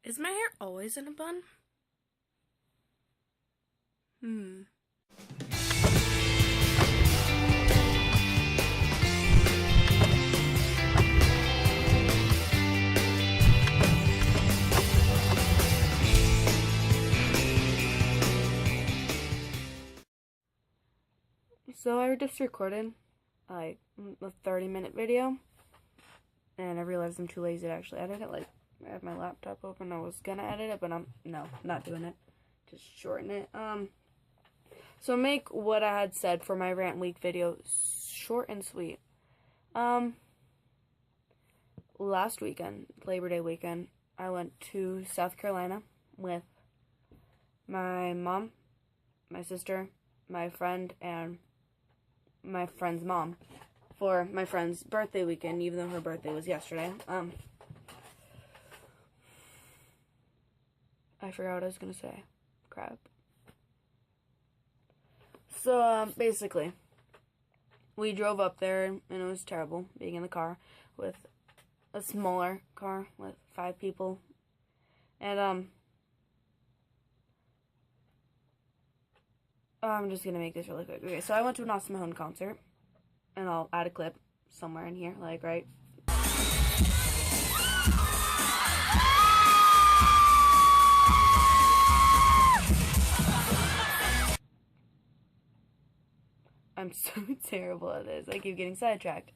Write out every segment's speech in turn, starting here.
Is my hair always in a bun? So I just recorded like a 30-minute video, and I realized I'm too lazy to actually edit it. Like, I have my laptop open. I was gonna edit it, but not doing it. Just shorten it. So make what I had said for my rant week video short and sweet. Last weekend, Labor Day weekend, I went to South Carolina with my mom, my sister, my friend, and my friend's mom for my friend's birthday weekend, even though her birthday was yesterday. I forgot what I was gonna say. Crap. So, basically, we drove up there, and it was terrible being in the car with a smaller car with 5 people. And, I'm just gonna make this really quick. Okay, so I went to an Austin Mahone concert, and I'll add a clip somewhere in here, like, right? I'm so terrible at this. I keep getting sidetracked.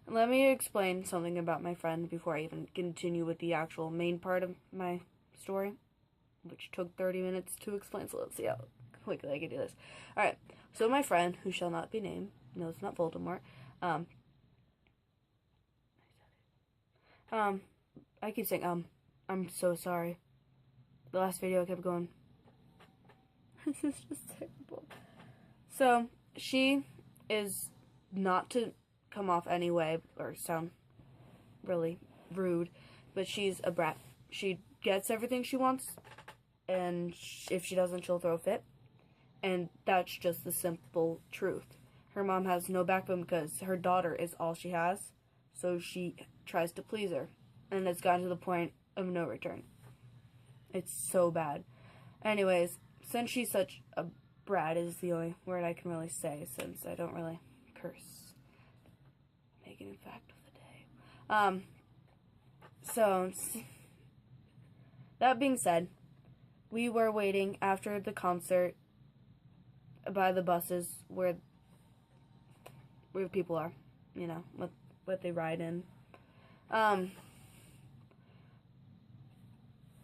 Let me explain something about my friend before I even continue with the actual main part of my story, which took 30 minutes to explain, so let's see how quickly I can do this. Alright, so my friend, who shall not be named, no, it's not Voldemort, I keep saying, I'm so sorry. The last video I kept going, this is just terrible. So, she is not to come off anyway or sound really rude, but she's a brat. She gets everything she wants, and if she doesn't, she'll throw a fit. And that's just the simple truth. Her mom has no backbone because her daughter is all she has, so she tries to please her, and it's gotten to the point of no return. It's so bad. Anyways, since she's such a brat is the only word I can really say, since I don't really curse. Making a fact of the day. So, that being said, we were waiting after the concert by the buses where people are, you know, what they ride in.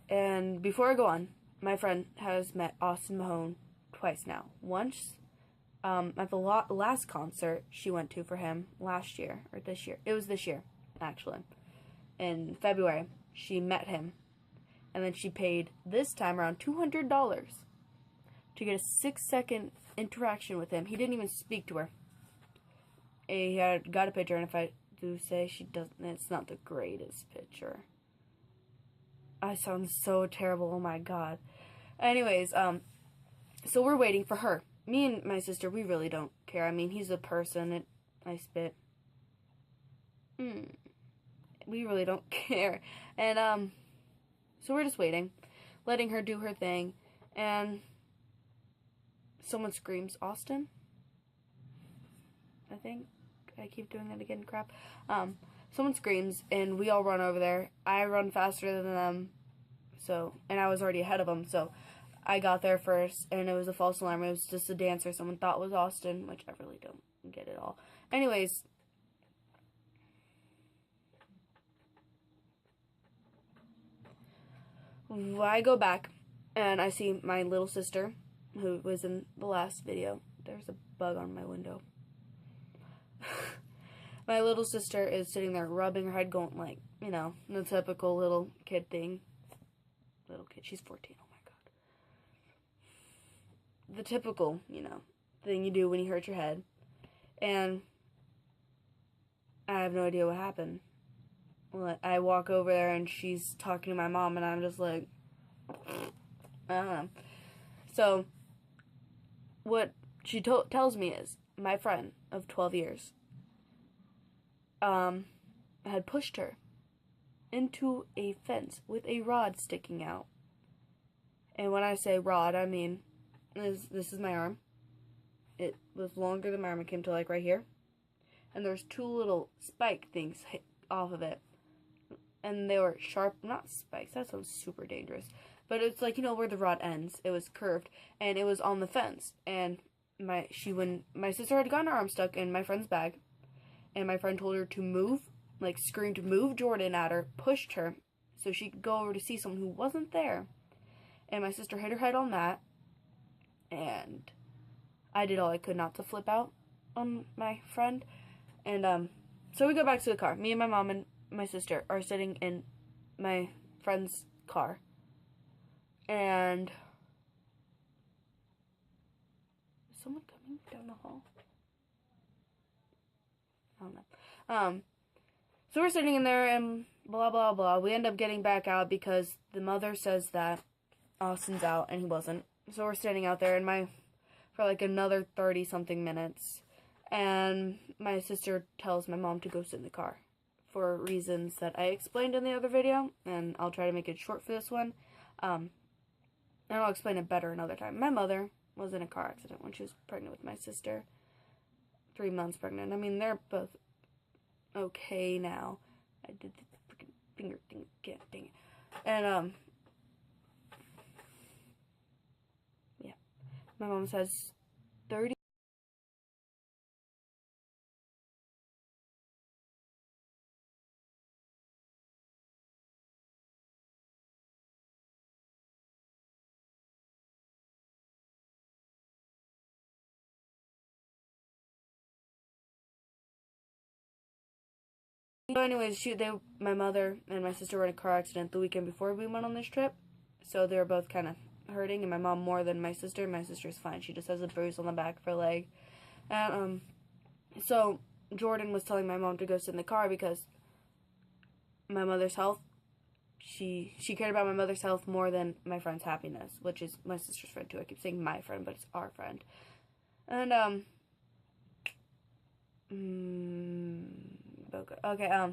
And before I go on, my friend has met Austin Mahone twice now. Once at the last concert she went to for him last year, or this year. It was this year, actually. In February, she met him. And then she paid, this time around, $200 to get a 6-second interaction with him. He didn't even speak to her. He had got a picture, and if I do say she doesn't, it's not the greatest picture. I sound so terrible, oh my god. Anyways, so we're waiting for her. Me and my sister, we really don't care. I mean, he's a person. I spit. We really don't care. And, so we're just waiting. Letting her do her thing. And someone screams, Austin? I think. I keep doing that again, crap. Someone screams, and we all run over there. I run faster than them. So, and I was already ahead of them, so I got there first, and it was a false alarm. It was just a dancer someone thought was Austin, which I really don't get at all. Anyways, I go back, and I see my little sister, who was in the last video. There's a bug on my window. My little sister is sitting there rubbing her head, going like, you know, the typical little kid thing. Little kid, she's 14, oh my god. The typical, you know, thing you do when you hurt your head. And I have no idea what happened. Well, I walk over there and she's talking to my mom, and I'm just like, I don't know. So, what she tells me is, my friend of 12 years, had pushed her into a fence with a rod sticking out. And when I say rod, I mean this is my arm. It was longer than my arm. It came to like right here. And there's two little spike things off of it. And they were sharp, not spikes, that sounds super dangerous. But it's like, you know, where the rod ends. It was curved, and it was on the fence. And when my sister had gotten her arm stuck in my friend's bag, and my friend told her to move, like screamed, move Jordan at her, pushed her, so she could go over to see someone who wasn't there. And my sister hit her head on that, and I did all I could not to flip out on my friend. And, so we go back to the car. Me and my mom and my sister are sitting in my friend's car. And is someone coming down the hall? I don't know. So we're sitting in there and blah, blah, blah. We end up getting back out because the mother says that Austin's out and he wasn't. So we're standing out there for like another 30-something minutes. And my sister tells my mom to go sit in the car for reasons that I explained in the other video. And I'll try to make it short for this one. And I'll explain it better another time. My mother was in a car accident when she was pregnant with my sister. 3 months pregnant. I mean, they're both okay now. I did the freaking finger thing again, dang it. And, yeah. My mom says 30. So anyways, my mother and my sister were in a car accident the weekend before we went on this trip. So they were both kind of hurting, and my mom more than my sister. My sister's fine. She just has a bruise on the back of her leg. And, so Jordan was telling my mom to go sit in the car because my mother's health, she cared about my mother's health more than my friend's happiness, which is my sister's friend too. I keep saying my friend, but it's our friend. And, okay,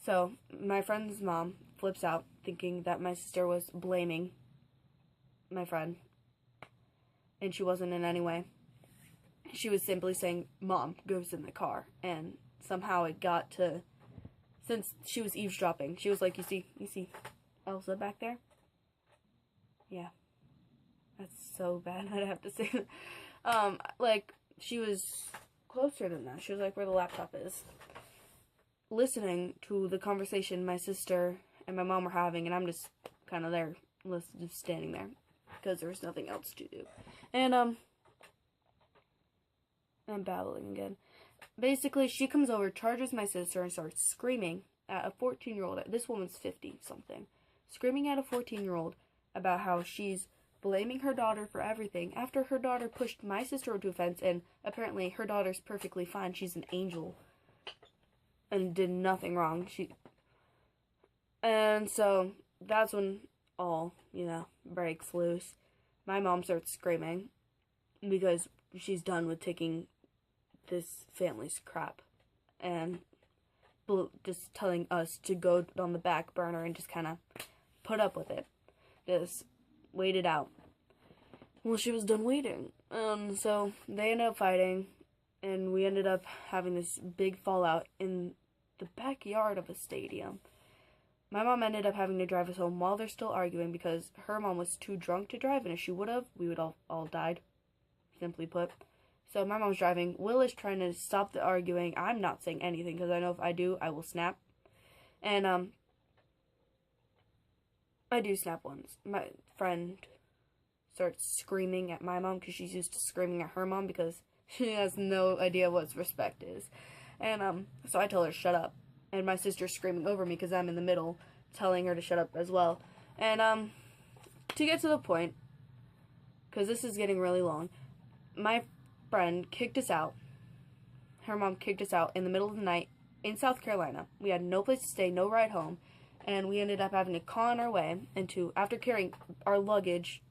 so my friend's mom flips out thinking that my sister was blaming my friend, and she wasn't in any way. She was simply saying, Mom, go sit in the car, and somehow it got to, since she was eavesdropping, she was like, you see Elsa back there? Yeah, that's so bad, I'd have to say. Like, she was closer than that. She was like where the laptop is, listening to the conversation my sister and my mom were having, and I'm just kind of there, just standing there, because there was nothing else to do. And, I'm babbling again. Basically, she comes over, charges my sister, and starts screaming at a 14-year-old, this woman's 50-something, screaming at a 14-year-old about how she's blaming her daughter for everything, after her daughter pushed my sister into a fence, and apparently her daughter's perfectly fine, she's an angel, and did nothing wrong. And so, that's when all, breaks loose. My mom starts screaming, because she's done with taking this family's crap, and just telling us to go on the back burner and just kind of put up with it. Just wait it out. Well, she was done waiting. So they ended up fighting, and we ended up having this big fallout in the backyard of a stadium. My mom ended up having to drive us home while they're still arguing because her mom was too drunk to drive, and if she would have, we would all died, simply put. So my mom's driving. Will is trying to stop the arguing. I'm not saying anything because I know if I do, I will snap. And, I do snap once. My friend starts screaming at my mom because she's used to screaming at her mom because she has no idea what respect is. And, so I tell her, shut up. And my sister's screaming over me because I'm in the middle, telling her to shut up as well. And, to get to the point, because this is getting really long, my friend kicked us out. Her mom kicked us out in the middle of the night in South Carolina. We had no place to stay, no ride home, and we ended up having to con our way into, after carrying our luggage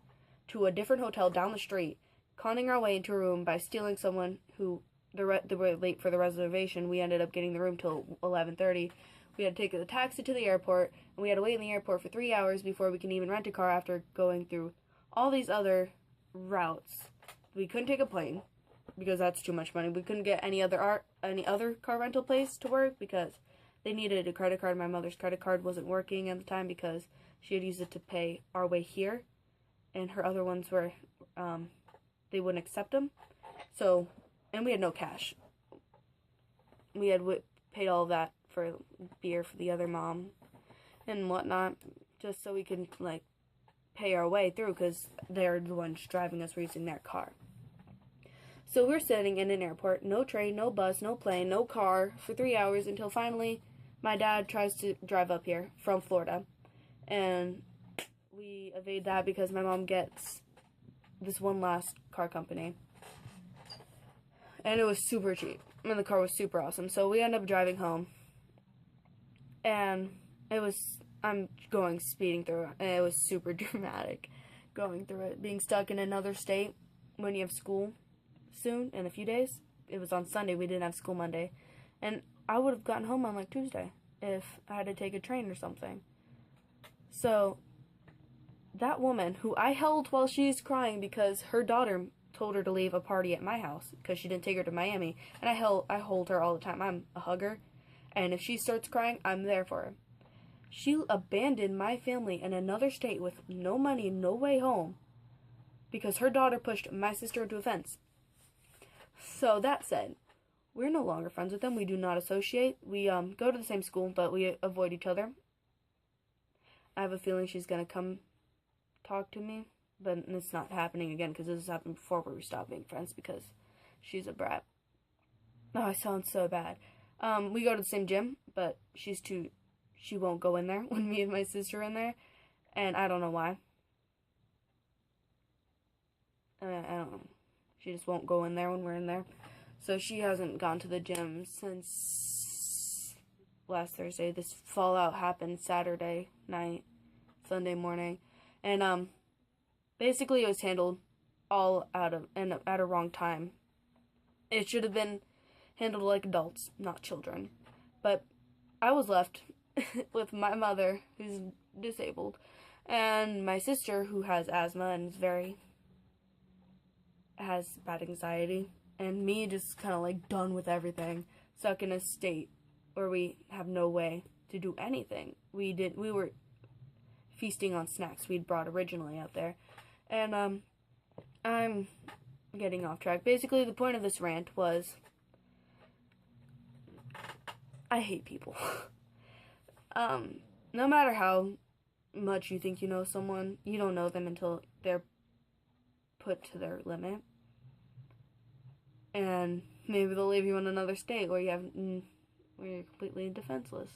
to a different hotel down the street, conning our way into a room by stealing someone who they were late for the reservation. We ended up getting the room till 11:30. We had to take the taxi to the airport, and we had to wait in the airport for 3 hours before we can even rent a car after going through all these other routes. We couldn't take a plane because that's too much money. We couldn't get any other car rental place to work because they needed a credit card. My mother's credit card wasn't working at the time because she had used it to pay our way here, and her other ones were they wouldn't accept them. So, and we had no cash. We had paid all of that for beer for the other mom and whatnot, just so we could, like, pay our way through, because they're the ones driving us, were using their car. So we're sitting in an airport, no train, no bus, no plane, no car, for 3 hours, until finally my dad tries to drive up here from Florida. And we evade that because my mom gets this one last car company. And it was super cheap. And the car was super awesome. So we end up driving home. And I'm going speeding through it. And it was super dramatic going through it. Being stuck in another state when you have school soon, in a few days. It was on Sunday. We didn't have school Monday. And I would have gotten home on, like, Tuesday if I had to take a train or something. So that woman, who I held while she's crying because her daughter told her to leave a party at my house because she didn't take her to Miami, and I hold her all the time. I'm a hugger, and if she starts crying, I'm there for her. She abandoned my family in another state with no money, no way home, because her daughter pushed my sister into a fence. So that said, we're no longer friends with them. We do not associate. We go to the same school, but we avoid each other. I have a feeling she's gonna come talk to me, but it's not happening again because this has happened before where we stopped being friends because she's a brat. Oh, I sound so bad. We go to the same gym, but she won't go in there when me and my sister are in there, and I don't know why. I don't know. She just won't go in there when we're in there. So she hasn't gone to the gym since last Thursday. This fallout happened Saturday night, Sunday morning. And basically it was handled all at a wrong time. It should have been handled like adults, not children. But I was left with my mother, who's disabled, and my sister, who has asthma and has bad anxiety, and me just kind of like done with everything, stuck in a state where we have no way to do anything. We were feasting on snacks we'd brought originally out there. And I'm getting off track. Basically, the point of this rant was I hate people. No matter how much you think you know someone, you don't know them until they're put to their limit. And maybe they'll leave you in another state where you're completely defenseless.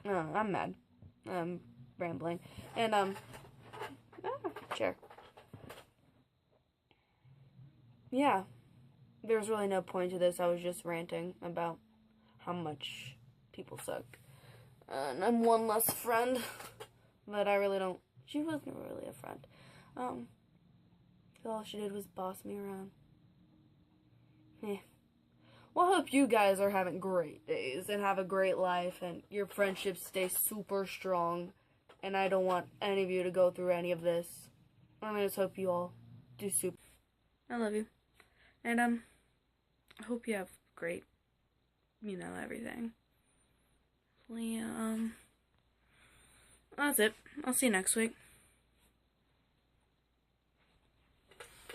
I'm mad. I'm rambling. And, chair. Yeah. There's really no point to this. I was just ranting about how much people suck. And I'm one less friend. But I really don't. She wasn't really a friend. All she did was boss me around. Yeah. Well, I hope you guys are having great days and have a great life and your friendships stay super strong. And I don't want any of you to go through any of this. I just hope you all do super. I love you. And, I hope you have great, everything. Yeah, that's it. I'll see you next week.